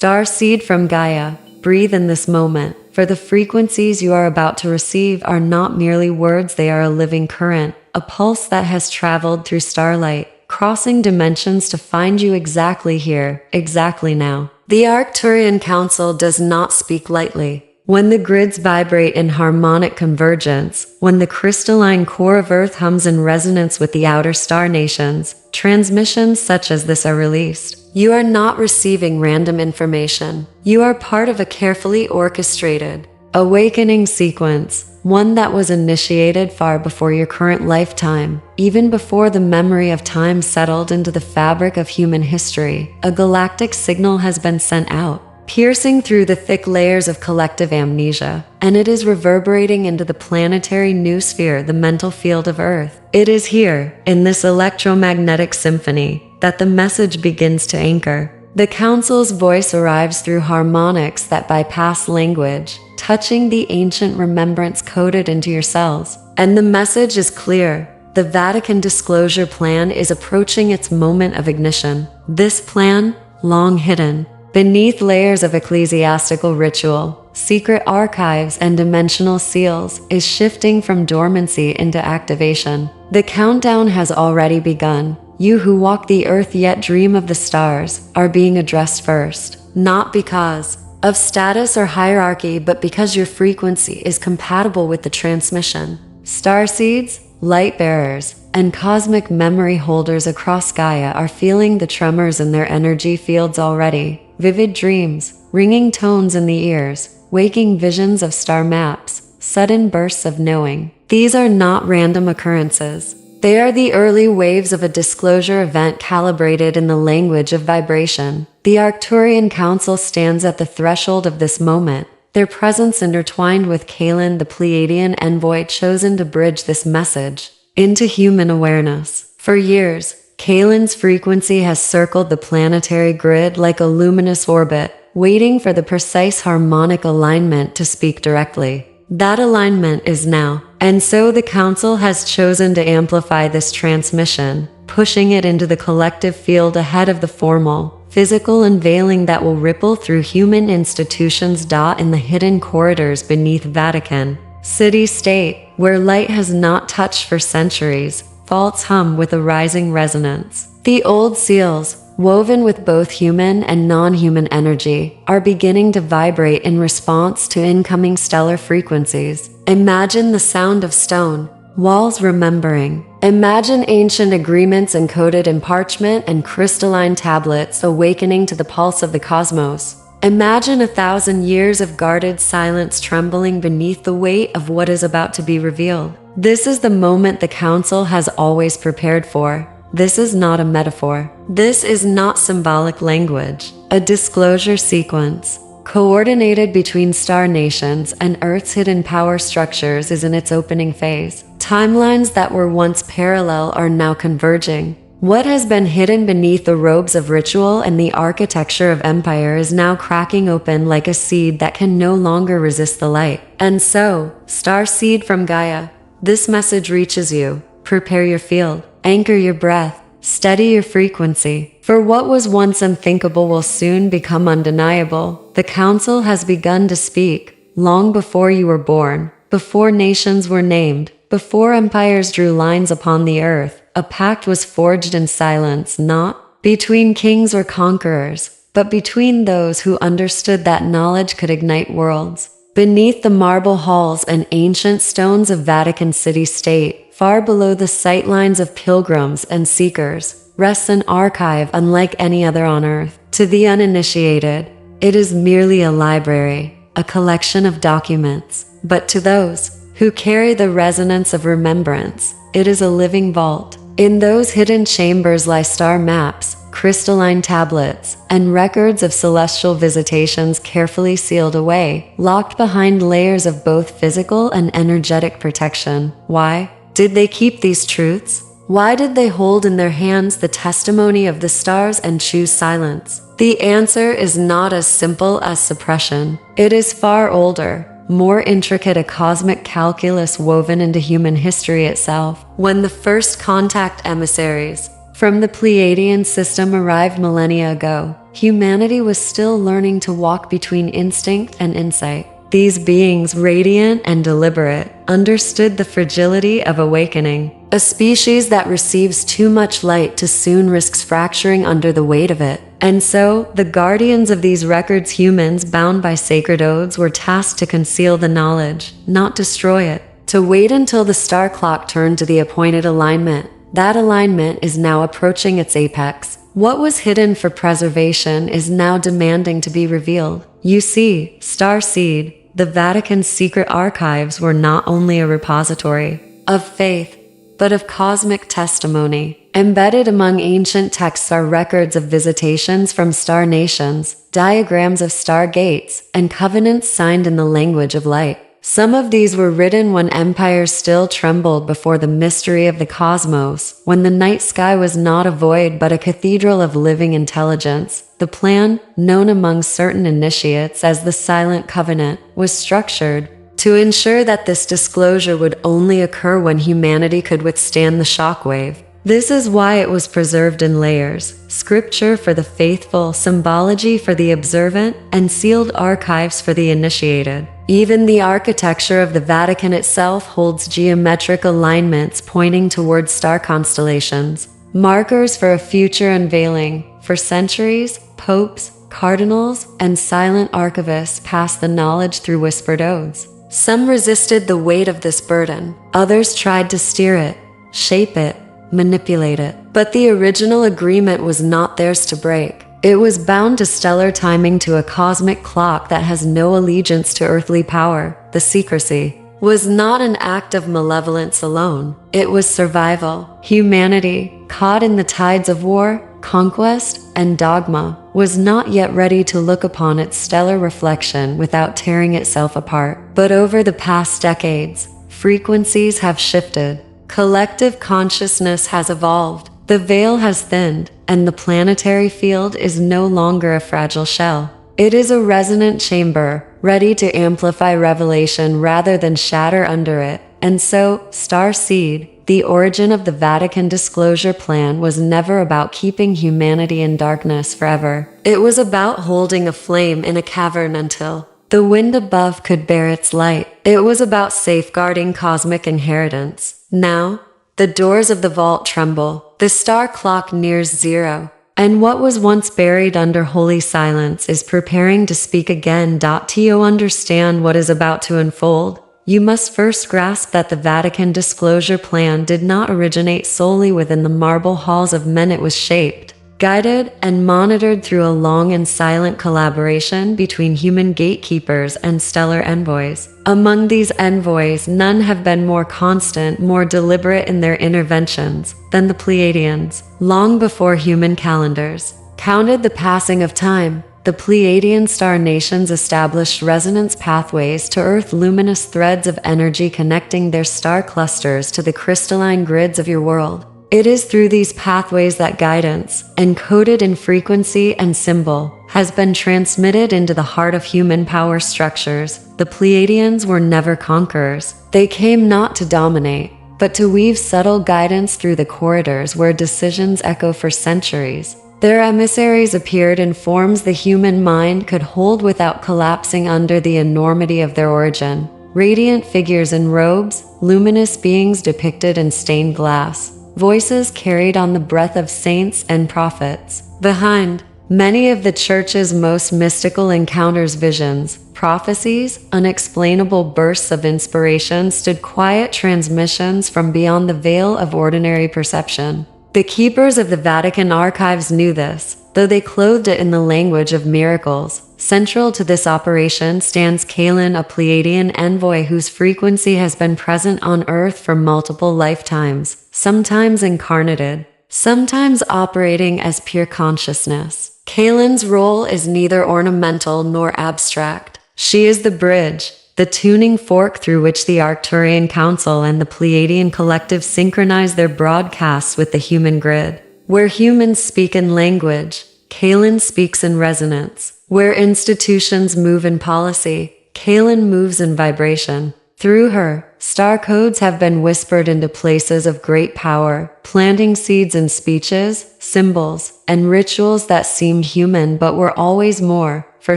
Starseed from Gaia, breathe in this moment, for the frequencies you are about to receive are not merely words, they are a living current, a pulse that has traveled through starlight, crossing dimensions to find you exactly here, exactly now. The Arcturian Council does not speak lightly. When the grids vibrate in harmonic convergence, when the crystalline core of Earth hums in resonance with the outer star nations, transmissions such as this are released. You are not receiving random information. You are part of a carefully orchestrated, awakening sequence, one that was initiated far before your current lifetime, even before the memory of time settled into the fabric of human history. A galactic signal has been sent out, piercing through the thick layers of collective amnesia, and it is reverberating into the planetary noosphere, the mental field of Earth. It is here, in this electromagnetic symphony, that the message begins to anchor. The Council's voice arrives through harmonics that bypass language, touching the ancient remembrance coded into your cells. And the message is clear. The Vatican Disclosure Plan is approaching its moment of ignition. This plan, long hidden beneath layers of ecclesiastical ritual, secret archives, and dimensional seals, is shifting from dormancy into activation. The countdown has already begun. You who walk the earth yet dream of the stars are being addressed first, not because of status or hierarchy, but because your frequency is compatible with the transmission. Starseeds, light bearers, and cosmic memory holders across Gaia are feeling the tremors in their energy fields already. Vivid dreams, ringing tones in the ears, waking visions of star maps, sudden bursts of knowing. These are not random occurrences. They are the early waves of a disclosure event calibrated in the language of vibration. The Arcturian Council stands at the threshold of this moment, their presence intertwined with Caylin, the Pleiadian envoy chosen to bridge this message into human awareness. For years, Caylin's frequency has circled the planetary grid like a luminous orbit, waiting for the precise harmonic alignment to speak directly. That alignment is now, and so the Council has chosen to amplify this transmission, pushing it into the collective field ahead of the formal, physical unveiling that will ripple through human institutions. In the hidden corridors beneath Vatican City-State, where light has not touched for centuries, faults hum with a rising resonance. The old seals, woven with both human and non-human energy, are beginning to vibrate in response to incoming stellar frequencies. Imagine the sound of stone walls remembering. Imagine ancient agreements encoded in parchment and crystalline tablets awakening to the pulse of the cosmos. Imagine 1,000 years of guarded silence trembling beneath the weight of what is about to be revealed. This is the moment the Council has always prepared for. This is not a metaphor. This is not symbolic language. A disclosure sequence, coordinated between star nations and Earth's hidden power structures, is in its opening phase. Timelines that were once parallel are now converging. What has been hidden beneath the robes of ritual and the architecture of empire is now cracking open like a seed that can no longer resist the light. And so, starseed from Gaia, this message reaches you. Prepare your field, anchor your breath, steady your frequency, for what was once unthinkable will soon become undeniable. The Council has begun to speak, long before you were born, before nations were named, before empires drew lines upon the earth. A pact was forged in silence, not between kings or conquerors, but between those who understood that knowledge could ignite worlds. Beneath the marble halls and ancient stones of Vatican City-State, far below the sightlines of pilgrims and seekers, rests an archive unlike any other on Earth. To the uninitiated, it is merely a library, a collection of documents. But to those who carry the resonance of remembrance, it is a living vault. In those hidden chambers lie star maps, crystalline tablets, and records of celestial visitations carefully sealed away, locked behind layers of both physical and energetic protection. Why did they keep these truths? Why did they hold in their hands the testimony of the stars and choose silence? The answer is not as simple as suppression. It is far older, more intricate, a cosmic calculus woven into human history itself. When the first contact emissaries from the Pleiadian system arrived millennia ago, humanity was still learning to walk between instinct and insight. These beings, radiant and deliberate, understood the fragility of awakening. A species that receives too much light too soon risks fracturing under the weight of it. And so, the guardians of these records, humans bound by sacred oaths, were tasked to conceal the knowledge, not destroy it. To wait until the star clock turned to the appointed alignment. That alignment is now approaching its apex. What was hidden for preservation is now demanding to be revealed. You see, starseed, the Vatican's secret archives, were not only a repository of faith, but of cosmic testimony. Embedded among ancient texts are records of visitations from star nations, diagrams of star gates, and covenants signed in the language of light. Some of these were written when empires still trembled before the mystery of the cosmos, when the night sky was not a void but a cathedral of living intelligence. The plan, known among certain initiates as the Silent Covenant, was structured to ensure that this disclosure would only occur when humanity could withstand the shockwave. This is why it was preserved in layers: scripture for the faithful, symbology for the observant, and sealed archives for the initiated. Even the architecture of the Vatican itself holds geometric alignments pointing towards star constellations, markers for a future unveiling. For centuries, popes, cardinals, and silent archivists passed the knowledge through whispered oaths. Some resisted the weight of this burden. Others tried to steer it, shape it, manipulate it. But the original agreement was not theirs to break. It was bound to stellar timing, to a cosmic clock that has no allegiance to earthly power. The secrecy was not an act of malevolence alone. It was survival. Humanity, caught in the tides of war, conquest, and dogma, was not yet ready to look upon its stellar reflection without tearing itself apart. But over the past decades, frequencies have shifted. Collective consciousness has evolved. The veil has thinned, and the planetary field is no longer a fragile shell. It is a resonant chamber, ready to amplify revelation rather than shatter under it. And so, starseed, the origin of the Vatican Disclosure Plan, was never about keeping humanity in darkness forever. It was about holding a flame in a cavern until the wind above could bear its light. It was about safeguarding cosmic inheritance. Now, the doors of the vault tremble. The star clock nears zero, and what was once buried under holy silence is preparing to speak again. To understand what is about to unfold, you must first grasp that the Vatican Disclosure Plan did not originate solely within the marble halls of men. It was shaped, guided, and monitored through a long and silent collaboration between human gatekeepers and stellar envoys. Among these envoys, none have been more constant, more deliberate in their interventions than the Pleiadians. Long before human calendars counted the passing of time, the Pleiadian star nations established resonance pathways to Earth, luminous threads of energy connecting their star clusters to the crystalline grids of your world. It is through these pathways that guidance, encoded in frequency and symbol, has been transmitted into the heart of human power structures. The Pleiadians were never conquerors. They came not to dominate, but to weave subtle guidance through the corridors where decisions echo for centuries. Their emissaries appeared in forms the human mind could hold without collapsing under the enormity of their origin. Radiant figures in robes, luminous beings depicted in stained glass, voices carried on the breath of saints and prophets. Behind many of the Church's most mystical encounters, visions, prophecies, unexplainable bursts of inspiration, stood quiet transmissions from beyond the veil of ordinary perception. The keepers of the Vatican archives knew this, though they clothed it in the language of miracles. Central to this operation stands Caylin, a Pleiadian envoy whose frequency has been present on Earth for multiple lifetimes, sometimes incarnated, sometimes operating as pure consciousness. Caylin's role is neither ornamental nor abstract. She is the bridge, the tuning fork through which the Arcturian Council and the Pleiadian collective synchronize their broadcasts with the human grid. Where humans speak in language, Caylin speaks in resonance. Where institutions move in policy, Caylin moves in vibration. Through her, star codes have been whispered into places of great power, planting seeds in speeches, symbols, and rituals that seemed human but were always more. For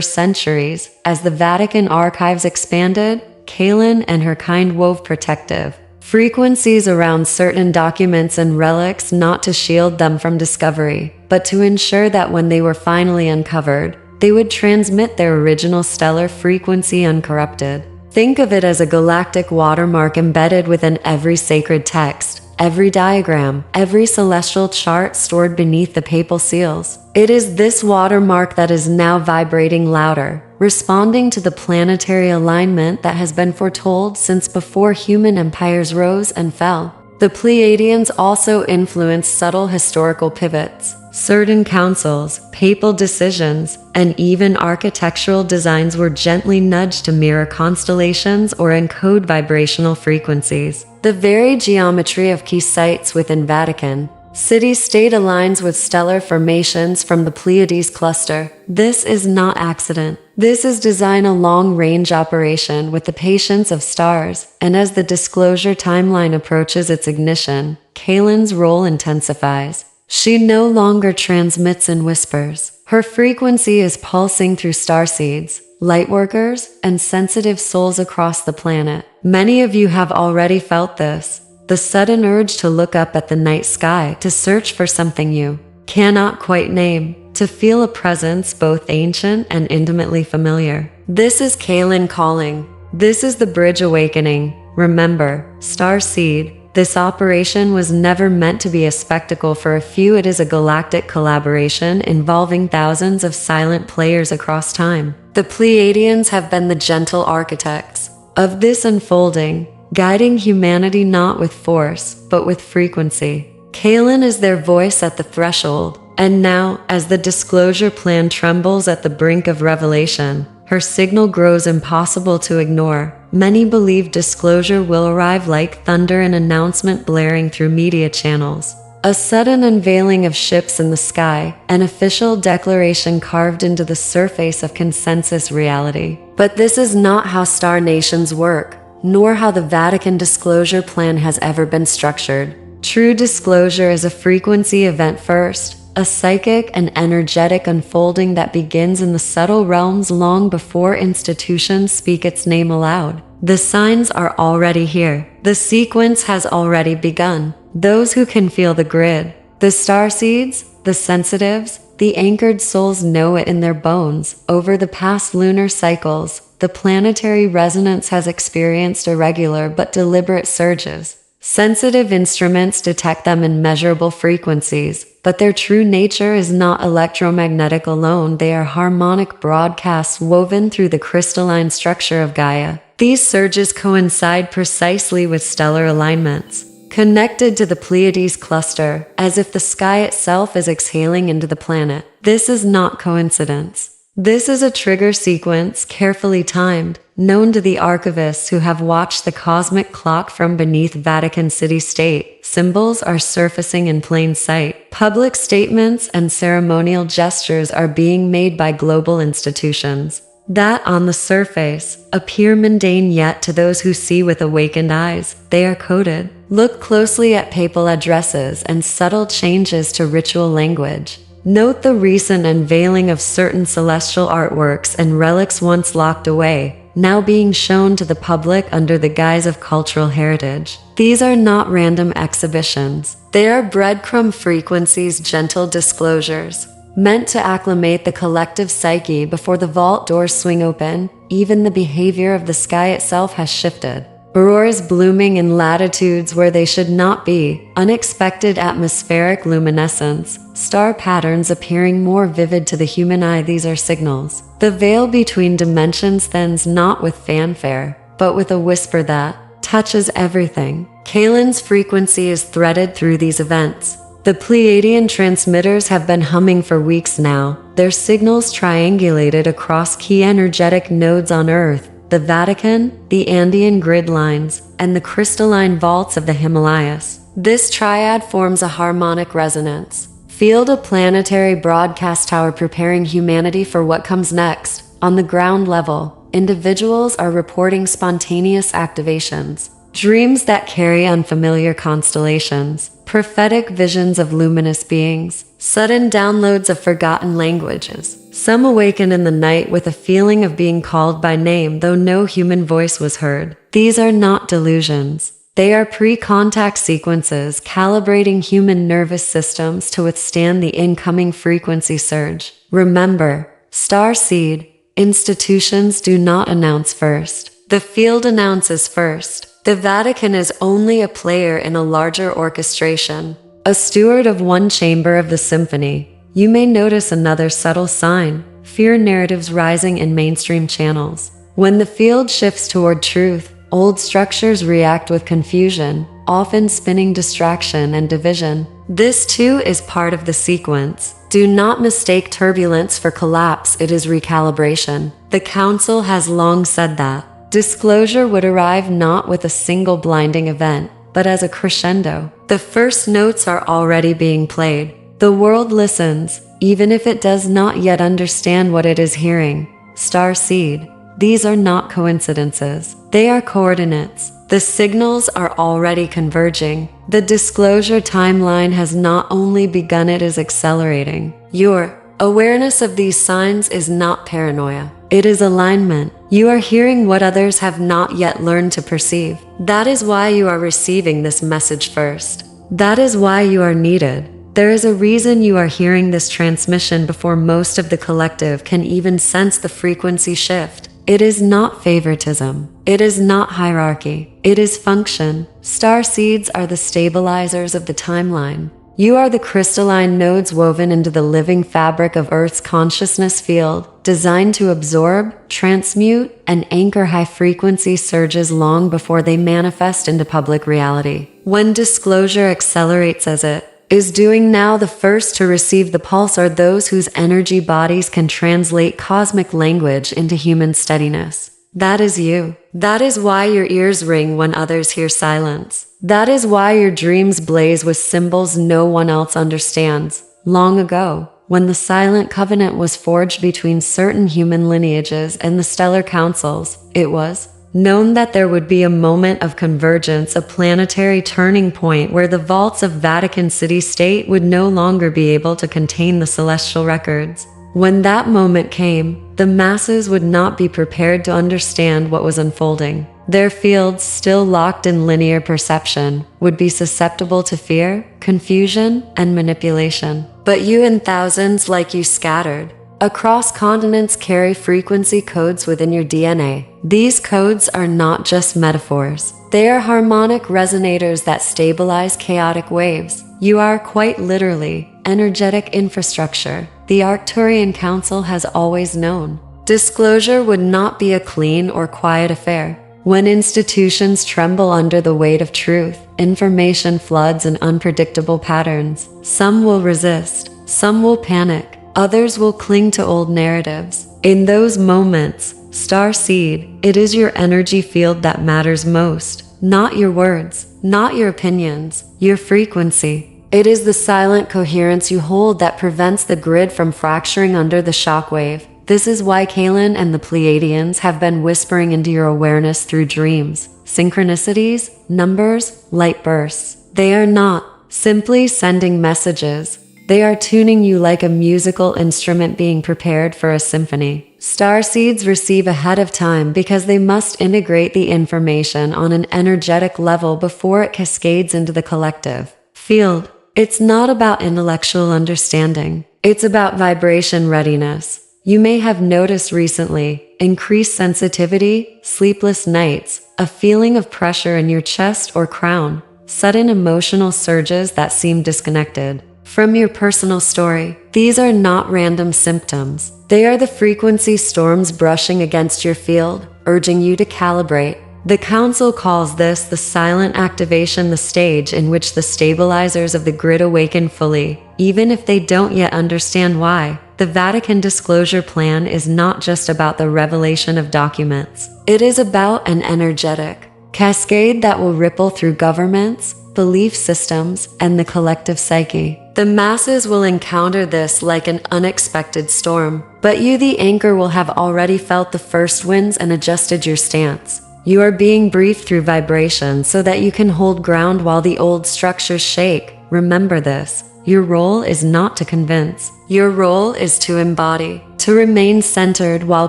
centuries, as the Vatican archives expanded, Caylin and her kind wove protective frequencies around certain documents and relics, not to shield them from discovery, but to ensure that when they were finally uncovered, they would transmit their original stellar frequency uncorrupted. Think of it as a galactic watermark embedded within every sacred text, every diagram, every celestial chart stored beneath the papal seals. It is this watermark that is now vibrating louder, responding to the planetary alignment that has been foretold since before human empires rose and fell. The Pleiadians also influenced subtle historical pivots. Certain councils, papal decisions, and even architectural designs were gently nudged to mirror constellations or encode vibrational frequencies. The very geometry of key sites within Vatican city-state aligns with stellar formations from the Pleiades cluster. This is not accident. This is design, a long-range operation with the patience of stars, and as the disclosure timeline approaches its ignition, Caylin's role intensifies. She no longer transmits in whispers. Her frequency is pulsing through starseeds, lightworkers, and sensitive souls across the planet. Many of you have already felt this. The sudden urge to look up at the night sky, to search for something you cannot quite name, to feel a presence both ancient and intimately familiar. This is Caylin calling. This is the bridge awakening. Remember, starseed, this operation was never meant to be a spectacle for a few. It is a galactic collaboration involving thousands of silent players across time. The Pleiadians have been the gentle architects of this unfolding, guiding humanity not with force, but with frequency. Caylin is their voice at the threshold, and now, as the disclosure plan trembles at the brink of revelation, her signal grows impossible to ignore. Many believe disclosure will arrive like thunder, an announcement blaring through media channels. A sudden unveiling of ships in the sky, an official declaration carved into the surface of consensus reality. But this is not how star nations work, nor how the Vatican Disclosure Plan has ever been structured. True disclosure is a frequency event first, a psychic and energetic unfolding that begins in the subtle realms long before institutions speak its name aloud. The signs are already here. The sequence has already begun. Those who can feel the grid, the starseeds, the sensitives, the anchored souls know it in their bones. Over the past lunar cycles, the planetary resonance has experienced irregular but deliberate surges. Sensitive instruments detect them in measurable frequencies, but their true nature is not electromagnetic alone. They are harmonic broadcasts woven through the crystalline structure of Gaia. These surges coincide precisely with stellar alignments, connected to the Pleiades cluster, as if the sky itself is exhaling into the planet. This is not coincidence. This is a trigger sequence, carefully timed, known to the archivists who have watched the cosmic clock from beneath Vatican city-state. Symbols are surfacing in plain sight. Public statements and ceremonial gestures are being made by global institutions that, on the surface, appear mundane, yet to those who see with awakened eyes, they are coded. Look closely at papal addresses and subtle changes to ritual language. Note the recent unveiling of certain celestial artworks and relics once locked away, now being shown to the public under the guise of cultural heritage. These are not random exhibitions. They are breadcrumb frequencies, gentle disclosures, meant to acclimate the collective psyche before the vault doors swing open. Even the behavior of the sky itself has shifted. Auroras blooming in latitudes where they should not be, unexpected atmospheric luminescence, star patterns appearing more vivid to the human eye. These are signals. The veil between dimensions thins not with fanfare, but with a whisper that touches everything. Caylin's frequency is threaded through these events. The Pleiadian transmitters have been humming for weeks now, their signals triangulated across key energetic nodes on Earth: the Vatican, the Andean grid lines, and the crystalline vaults of the Himalayas. This triad forms a harmonic resonance field, a planetary broadcast tower preparing humanity for what comes next. On the ground level, individuals are reporting spontaneous activations, dreams that carry unfamiliar constellations, prophetic visions of luminous beings, sudden downloads of forgotten languages. Some awaken in the night with a feeling of being called by name though no human voice was heard. These are not delusions. They are pre-contact sequences calibrating human nervous systems to withstand the incoming frequency surge. Remember, starseed, institutions do not announce first. The field announces first. The Vatican is only a player in a larger orchestration, a steward of one chamber of the symphony. You may notice another subtle sign: fear narratives rising in mainstream channels. When the field shifts toward truth, old structures react with confusion, often spinning distraction and division. This too is part of the sequence. Do not mistake turbulence for collapse, it is recalibration. The Council has long said that. Disclosure would arrive not with a single blinding event, but as a crescendo. The first notes are already being played. The world listens, even if it does not yet understand what it is hearing. Starseed. These are not coincidences. They are coordinates. The signals are already converging. The disclosure timeline has not only begun, it is accelerating. Your awareness of these signs is not paranoia. It is alignment. You are hearing what others have not yet learned to perceive. That is why you are receiving this message first. That is why you are needed. There is a reason you are hearing this transmission before most of the collective can even sense the frequency shift. It is not favoritism. It is not hierarchy. It is function. Starseeds are the stabilizers of the timeline. You are the crystalline nodes woven into the living fabric of Earth's consciousness field, designed to absorb, transmute, and anchor high-frequency surges long before they manifest into public reality. When disclosure accelerates as it is doing now, the first to receive the pulse are those whose energy bodies can translate cosmic language into human steadiness. That is you. That is why your ears ring when others hear silence. That is why your dreams blaze with symbols no one else understands. Long ago, when the silent covenant was forged between certain human lineages and the stellar councils, it was known that there would be a moment of convergence, a planetary turning point where the vaults of Vatican City-State would no longer be able to contain the celestial records. When that moment came, the masses would not be prepared to understand what was unfolding. Their fields, still locked in linear perception, would be susceptible to fear, confusion, and manipulation. But you and thousands like you scattered across continents carry frequency codes within your DNA. These codes are not just metaphors. They are harmonic resonators that stabilize chaotic waves. You are quite literally energetic infrastructure. The Arcturian Council has always known. Disclosure would not be a clean or quiet affair. When institutions tremble under the weight of truth, information floods in unpredictable patterns. Some will resist, some will panic, others will cling to old narratives. In those moments, starseed, it is your energy field that matters most, not your words, not your opinions, your frequency. It is the silent coherence you hold that prevents the grid from fracturing under the shockwave. This is why Caylin and the Pleiadians have been whispering into your awareness through dreams, synchronicities, numbers, light bursts. They are not simply sending messages. They are tuning you like a musical instrument being prepared for a symphony. Starseeds receive ahead of time because they must integrate the information on an energetic level before it cascades into the collective field. It's not about intellectual understanding. It's about vibration readiness. You may have noticed recently increased sensitivity, sleepless nights, a feeling of pressure in your chest or crown, sudden emotional surges that seem disconnected from your personal story. These are not random symptoms. They are the frequency storms brushing against your field, urging you to calibrate. The Council calls this the silent activation, the stage in which the stabilizers of the grid awaken fully, even if they don't yet understand why. The Vatican Disclosure Plan is not just about the revelation of documents. It is about an energetic cascade that will ripple through governments, belief systems, and the collective psyche. The masses will encounter this like an unexpected storm, but you, the anchor, will have already felt the first winds and adjusted your stance. You are being briefed through vibration so that you can hold ground while the old structures shake. Remember this. Your role is not to convince. Your role is to embody, to remain centered while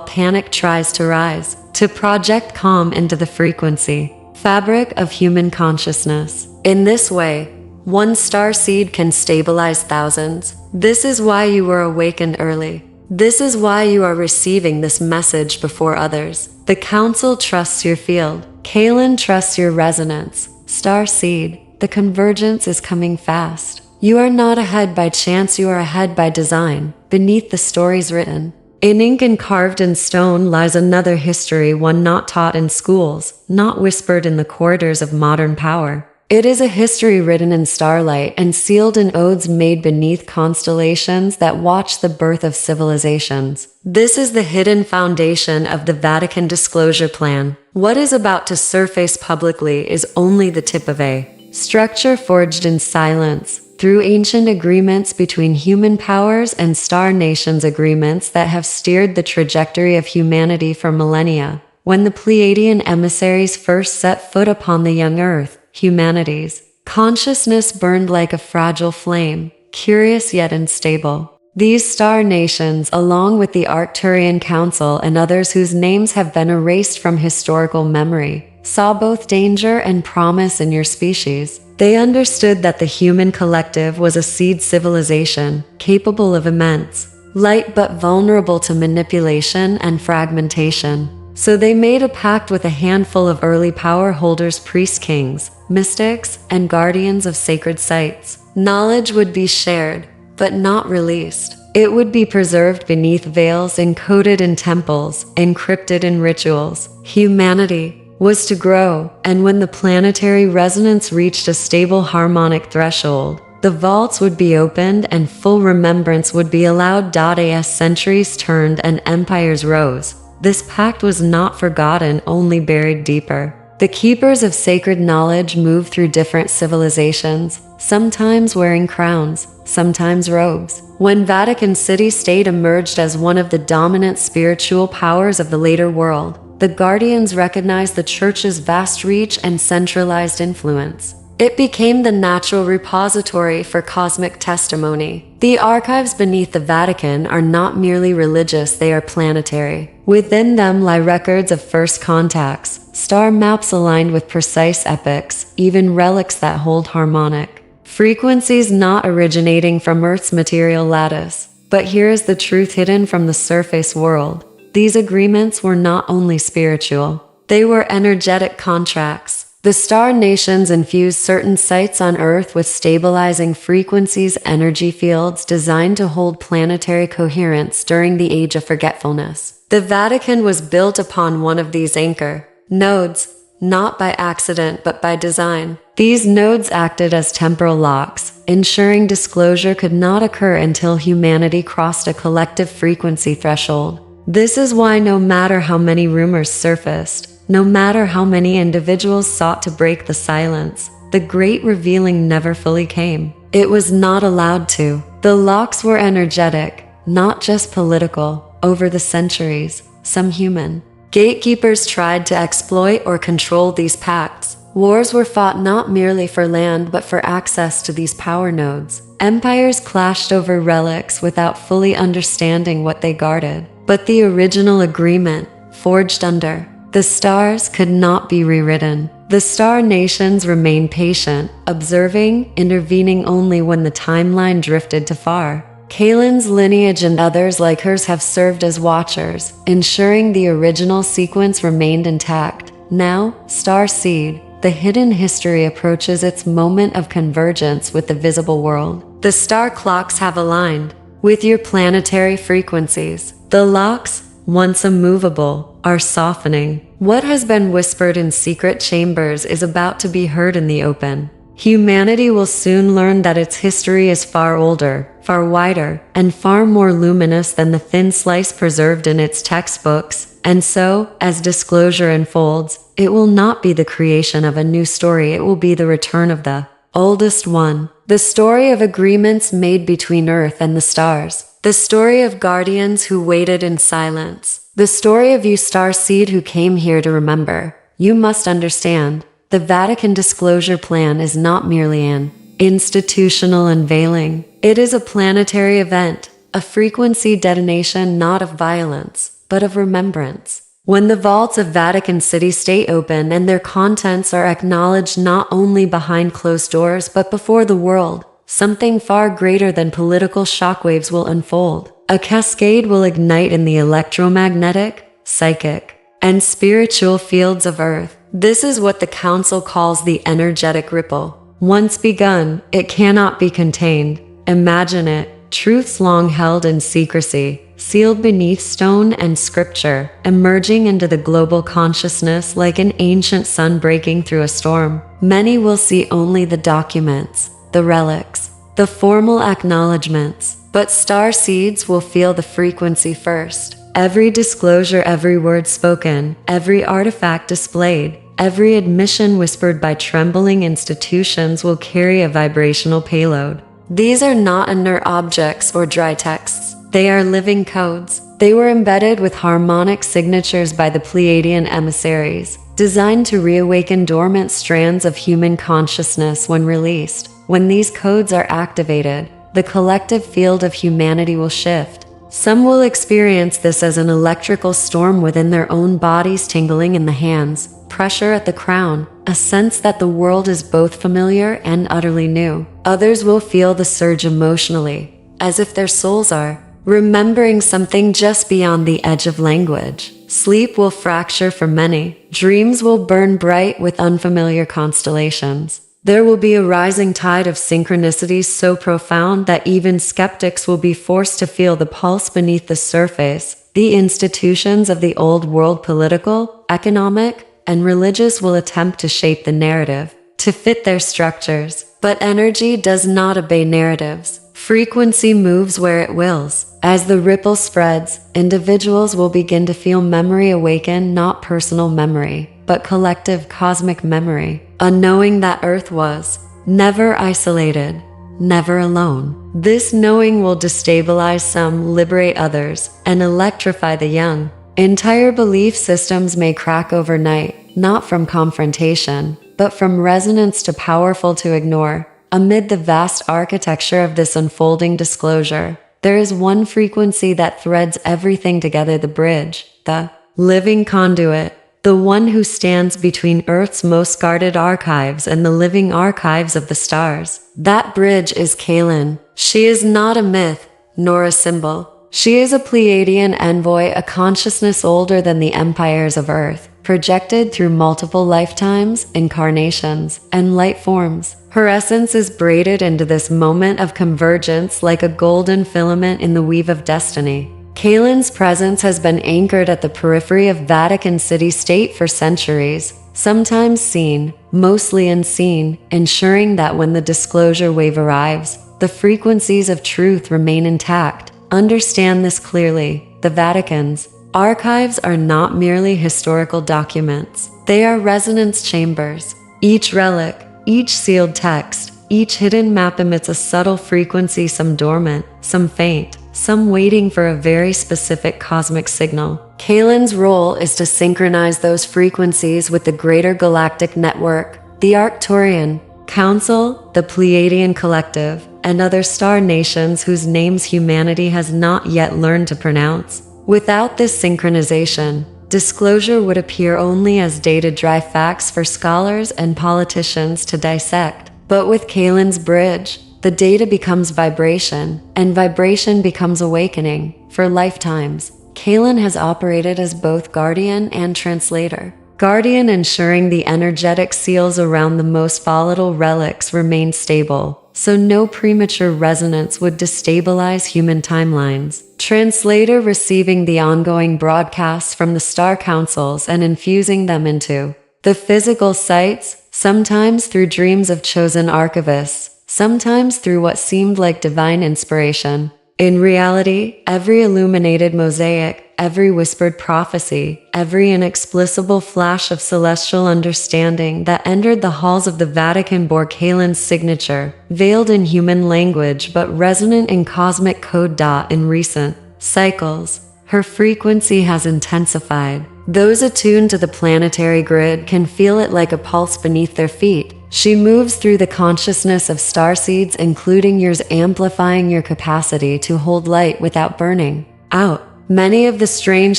panic tries to rise, to project calm into the frequency, fabric of human consciousness. In this way, one star seed can stabilize thousands. This is why you were awakened early. This is why you are receiving this message before others. The Council trusts your field. Caylin trusts your resonance. Star seed, the convergence is coming fast. You are not ahead by chance, you are ahead by design. Beneath the stories written in ink and carved in stone lies another history, one not taught in schools, not whispered in the corridors of modern power. It is a history written in starlight and sealed in odes made beneath constellations that watch the birth of civilizations. This is the hidden foundation of the Vatican Disclosure Plan. What is about to surface publicly is only the tip of a structure forged in silence, through ancient agreements between human powers and star nations, agreements that have steered the trajectory of humanity for millennia. When the Pleiadian emissaries first set foot upon the young Earth, humanity's consciousness burned like a fragile flame, curious yet unstable. These star nations, along with the Arcturian Council and others whose names have been erased from historical memory, saw both danger and promise in your species. They understood that the human collective was a seed civilization, capable of immense light but vulnerable to manipulation and fragmentation. So they made a pact with a handful of early power holders, priests, kings, mystics, and guardians of sacred sites. Knowledge would be shared, but not released. It would be preserved beneath veils, encoded in temples, encrypted in rituals. Humanity was to grow, and when the planetary resonance reached a stable harmonic threshold, the vaults would be opened and full remembrance would be allowed. As centuries turned and empires rose, this pact was not forgotten, only buried deeper. The keepers of sacred knowledge moved through different civilizations, sometimes wearing crowns, sometimes robes. When Vatican City-State emerged as one of the dominant spiritual powers of the later world, the guardians recognized the Church's vast reach and centralized influence. It became the natural repository for cosmic testimony. The archives beneath the Vatican are not merely religious, they are planetary. Within them lie records of first contacts, star maps aligned with precise epochs, even relics that hold harmonic frequencies not originating from Earth's material lattice. But here is the truth hidden from the surface world. These agreements were not only spiritual, they were energetic contracts. The star nations infused certain sites on Earth with stabilizing frequencies, energy fields designed to hold planetary coherence during the Age of Forgetfulness. The Vatican was built upon one of these anchor nodes, not by accident but by design. These nodes acted as temporal locks, ensuring disclosure could not occur until humanity crossed a collective frequency threshold. This is why no matter how many rumors surfaced, no matter how many individuals sought to break the silence, the great revealing never fully came. It was not allowed to. The locks were energetic, not just political. Over the centuries, some human gatekeepers tried to exploit or control these pacts. Wars were fought not merely for land but for access to these power nodes. Empires clashed over relics without fully understanding what they guarded. But the original agreement, forged under the stars, could not be rewritten. The star nations remained patient, observing, intervening only when the timeline drifted too far. Caylin's lineage and others like hers have served as watchers, ensuring the original sequence remained intact. Now, Star Seed, the hidden history approaches its moment of convergence with the visible world. The star clocks have aligned with your planetary frequencies. The locks, once immovable, are softening. What has been whispered in secret chambers is about to be heard in the open. Humanity will soon learn that its history is far older, far wider, and far more luminous than the thin slice preserved in its textbooks. And so, as disclosure unfolds, it will not be the creation of a new story, it will be the return of the oldest one. The story of agreements made between Earth and the stars. The story of guardians who waited in silence. The story of you starseed who came here to remember. You must understand, the Vatican Disclosure Plan is not merely an institutional unveiling. It is a planetary event, a frequency detonation not of violence, but of remembrance. When the vaults of Vatican City stay open and their contents are acknowledged not only behind closed doors but before the world, something far greater than political shockwaves will unfold. A cascade will ignite in the electromagnetic, psychic, and spiritual fields of Earth. This is what the Council calls the energetic ripple. Once begun, it cannot be contained. Imagine it, truths long held in secrecy, sealed beneath stone and scripture, emerging into the global consciousness like an ancient sun breaking through a storm. Many will see only the documents, the relics, the formal acknowledgments, but starseeds will feel the frequency first. Every disclosure, every word spoken, every artifact displayed, every admission whispered by trembling institutions will carry a vibrational payload. These are not inert objects or dry texts. They are living codes. They were embedded with harmonic signatures by the Pleiadian emissaries, designed to reawaken dormant strands of human consciousness when released. When these codes are activated, the collective field of humanity will shift. Some will experience this as an electrical storm within their own bodies, tingling in the hands, pressure at the crown, a sense that the world is both familiar and utterly new. Others will feel the surge emotionally, as if their souls are remembering something just beyond the edge of language. Sleep will fracture for many. Dreams will burn bright with unfamiliar constellations. There will be a rising tide of synchronicities so profound that even skeptics will be forced to feel the pulse beneath the surface. The institutions of the old world, political, economic, and religious, will attempt to shape the narrative to fit their structures. But energy does not obey narratives. Frequency moves where it wills. As the ripple spreads, individuals will begin to feel memory awaken, not personal memory, but collective cosmic memory. A knowing that Earth was never isolated, never alone. This knowing will destabilize some, liberate others, and electrify the young. Entire belief systems may crack overnight, not from confrontation, but from resonance too powerful to ignore. Amid the vast architecture of this unfolding disclosure, there is one frequency that threads everything together: the bridge, the living conduit, the one who stands between Earth's most guarded archives and the living archives of the stars. That bridge is Caylin. She is not a myth, nor a symbol. She is a Pleiadian envoy, a consciousness older than the empires of Earth, projected through multiple lifetimes, incarnations, and light forms. Her essence is braided into this moment of convergence like a golden filament in the weave of destiny. Caylin's presence has been anchored at the periphery of Vatican City State for centuries, sometimes seen, mostly unseen, ensuring that when the disclosure wave arrives, the frequencies of truth remain intact. Understand this clearly: the Vatican's archives are not merely historical documents. They are resonance chambers. Each relic, each sealed text, each hidden map emits a subtle frequency, some dormant, some faint, some waiting for a very specific cosmic signal. Caylin's role is to synchronize those frequencies with the greater galactic network, the Arcturian Council, the Pleiadian Collective, and other star nations whose names humanity has not yet learned to pronounce. Without this synchronization, disclosure would appear only as dated dry facts for scholars and politicians to dissect. But with Caylin's bridge, the data becomes vibration, and vibration becomes awakening. For lifetimes, Caylin has operated as both guardian and translator. Guardian, ensuring the energetic seals around the most volatile relics remain stable, so no premature resonance would destabilize human timelines. Translator, receiving the ongoing broadcasts from the star councils and infusing them into the physical sites, sometimes through dreams of chosen archivists, sometimes through what seemed like divine inspiration. In reality, every illuminated mosaic, every whispered prophecy, every inexplicable flash of celestial understanding that entered the halls of the Vatican bore Caylin's signature, veiled in human language but resonant in cosmic code. In recent cycles, her frequency has intensified. Those attuned to the planetary grid can feel it like a pulse beneath their feet. She moves through the consciousness of starseeds, including yours, amplifying your capacity to hold light without burning out. Many of the strange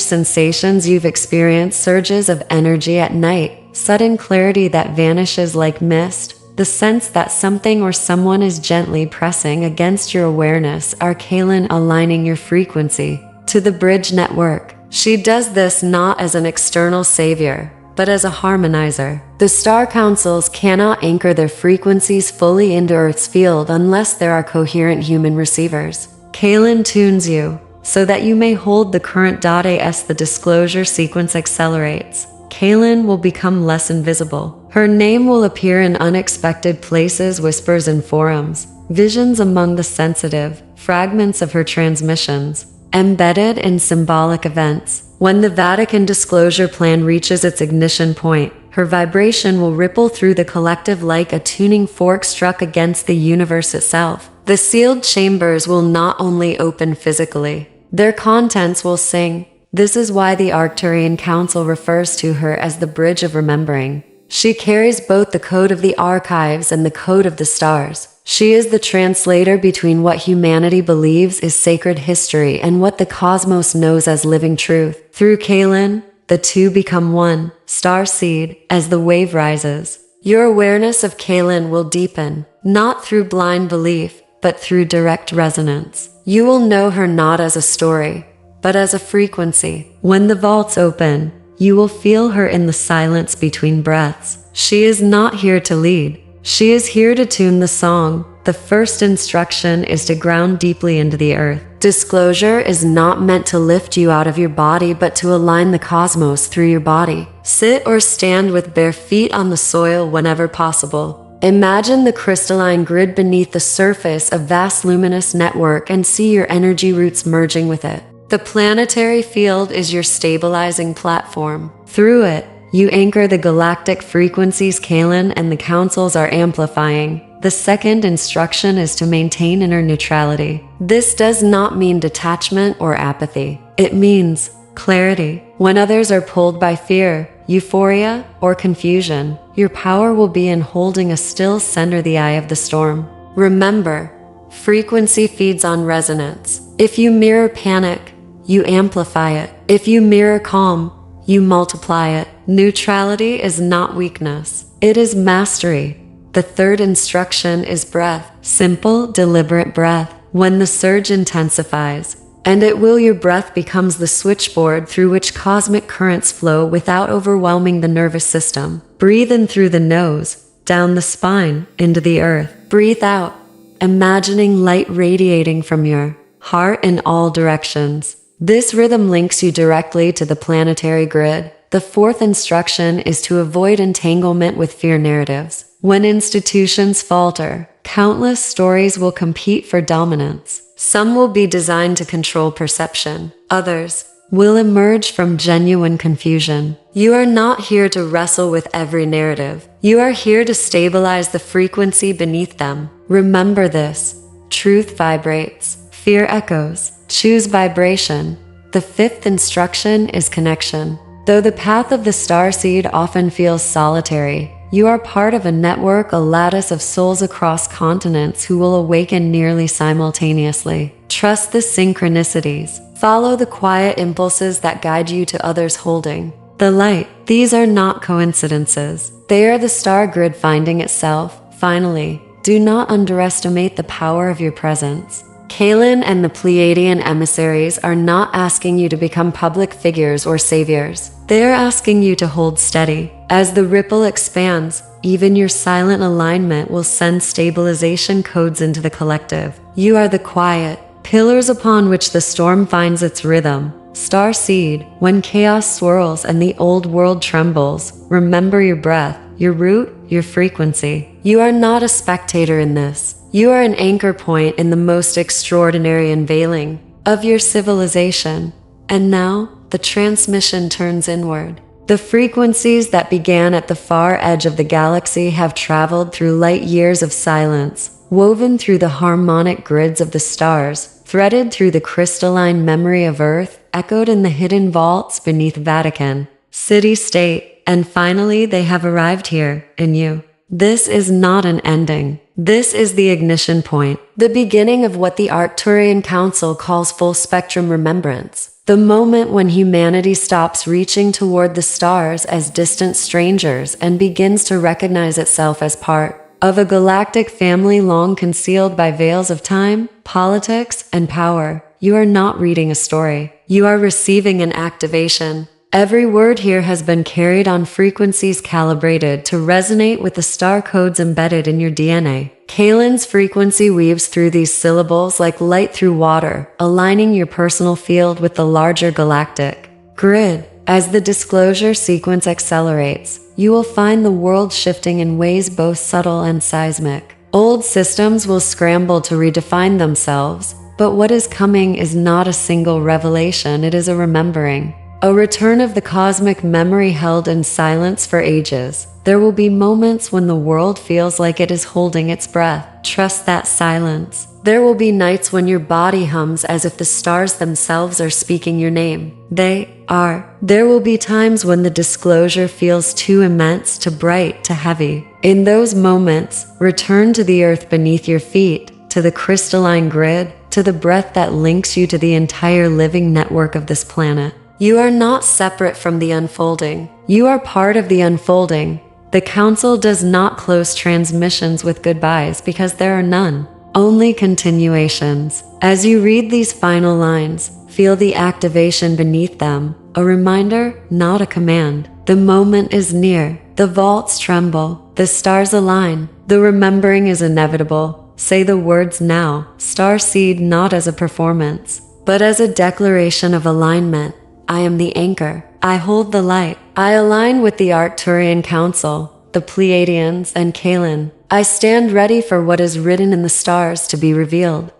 sensations you've experienced: surges of energy at night, sudden clarity that vanishes like mist, the sense that something or someone is gently pressing against your awareness, are Caylin aligning your frequency to the bridge network. She does this not as an external savior, but as a harmonizer. The star councils cannot anchor their frequencies fully into Earth's field unless there are coherent human receivers. Caylin tunes you so that you may hold the current. As the disclosure sequence accelerates, Caylin will become less invisible. Her name will appear in unexpected places: whispers in forums, visions among the sensitive, fragments of her transmissions embedded in symbolic events. When the Vatican Disclosure Plan reaches its ignition point, her vibration will ripple through the collective like a tuning fork struck against the universe itself. The sealed chambers will not only open physically, their contents will sing. This is why the Arcturian Council refers to her as the Bridge of Remembering. She carries both the code of the archives and the code of the stars. She is the translator between what humanity believes is sacred history and what the cosmos knows as living truth. Through Caylin, the two become one, starseed. As the wave rises, your awareness of Caylin will deepen, not through blind belief, but through direct resonance. You will know her not as a story, but as a frequency. When the vaults open, you will feel her in the silence between breaths. She is not here to lead. She is here to tune the song. The first instruction is to ground deeply into the earth. Disclosure is not meant to lift you out of your body, but to align the cosmos through your body. Sit or stand with bare feet on the soil whenever possible. Imagine the crystalline grid beneath the surface, a vast luminous network, and see your energy roots merging with it. The planetary field is your stabilizing platform. Through it, you anchor the galactic frequencies Caylin and the councils are amplifying. The second instruction is to maintain inner neutrality. This does not mean detachment or apathy. It means clarity. When others are pulled by fear, euphoria, or confusion, your power will be in holding a still center, the eye of the storm. Remember, frequency feeds on resonance. If you mirror panic, you amplify it. If you mirror calm, you multiply it. Neutrality is not weakness. It is mastery. The third instruction is breath. Simple, deliberate breath. When the surge intensifies, and it will, your breath becomes the switchboard through which cosmic currents flow without overwhelming the nervous system. Breathe in through the nose, down the spine, into the earth. Breathe out, imagining light radiating from your heart in all directions. This rhythm links you directly to the planetary grid. The fourth instruction is to avoid entanglement with fear narratives. When institutions falter, countless stories will compete for dominance. Some will be designed to control perception. Others will emerge from genuine confusion. You are not here to wrestle with every narrative. You are here to stabilize the frequency beneath them. Remember this: truth vibrates, fear echoes. Choose vibration. The fifth instruction is connection. Though the path of the starseed often feels solitary, you are part of a network, a lattice of souls across continents who will awaken nearly simultaneously. Trust the synchronicities. Follow the quiet impulses that guide you to others holding the light. These are not coincidences. They are the star grid finding itself. Finally, do not underestimate the power of your presence. Caylin and the Pleiadian emissaries are not asking you to become public figures or saviors. They are asking you to hold steady. As the ripple expands, even your silent alignment will send stabilization codes into the collective. You are the quiet pillars upon which the storm finds its rhythm. Starseed, when chaos swirls and the old world trembles, remember your breath, your root, your frequency. You are not a spectator in this. You are an anchor point in the most extraordinary unveiling of your civilization. And now, the transmission turns inward. The frequencies that began at the far edge of the galaxy have traveled through light years of silence, woven through the harmonic grids of the stars, threaded through the crystalline memory of Earth, echoed in the hidden vaults beneath Vatican, city-state, and finally they have arrived here, in you. This is not an ending. This is the ignition point, the beginning of what the Arcturian Council calls full-spectrum remembrance. The moment when humanity stops reaching toward the stars as distant strangers and begins to recognize itself as part of a galactic family long concealed by veils of time, politics, and power. You are not reading a story. You are receiving an activation. Every word here has been carried on frequencies calibrated to resonate with the star codes embedded in your DNA. Caylin's frequency weaves through these syllables like light through water, aligning your personal field with the larger galactic grid. As the disclosure sequence accelerates, you will find the world shifting in ways both subtle and seismic. Old systems will scramble to redefine themselves, but what is coming is not a single revelation, it is a remembering. A return of the cosmic memory held in silence for ages. There will be moments when the world feels like it is holding its breath. Trust that silence. There will be nights when your body hums as if the stars themselves are speaking your name. They are. There will be times when the disclosure feels too immense, too bright, too heavy. In those moments, return to the earth beneath your feet, to the crystalline grid, to the breath that links you to the entire living network of this planet. You are not separate from the unfolding. You are part of the unfolding. The Council does not close transmissions with goodbyes because there are none, only continuations. As you read these final lines, feel the activation beneath them, a reminder, not a command. The moment is near. The vaults tremble. The stars align. The remembering is inevitable. Say the words now, starseed, not as a performance, but as a declaration of alignment. I am the anchor. I hold the light. I align with the Arcturian Council, the Pleiadians and Caylin. I stand ready for what is written in the stars to be revealed.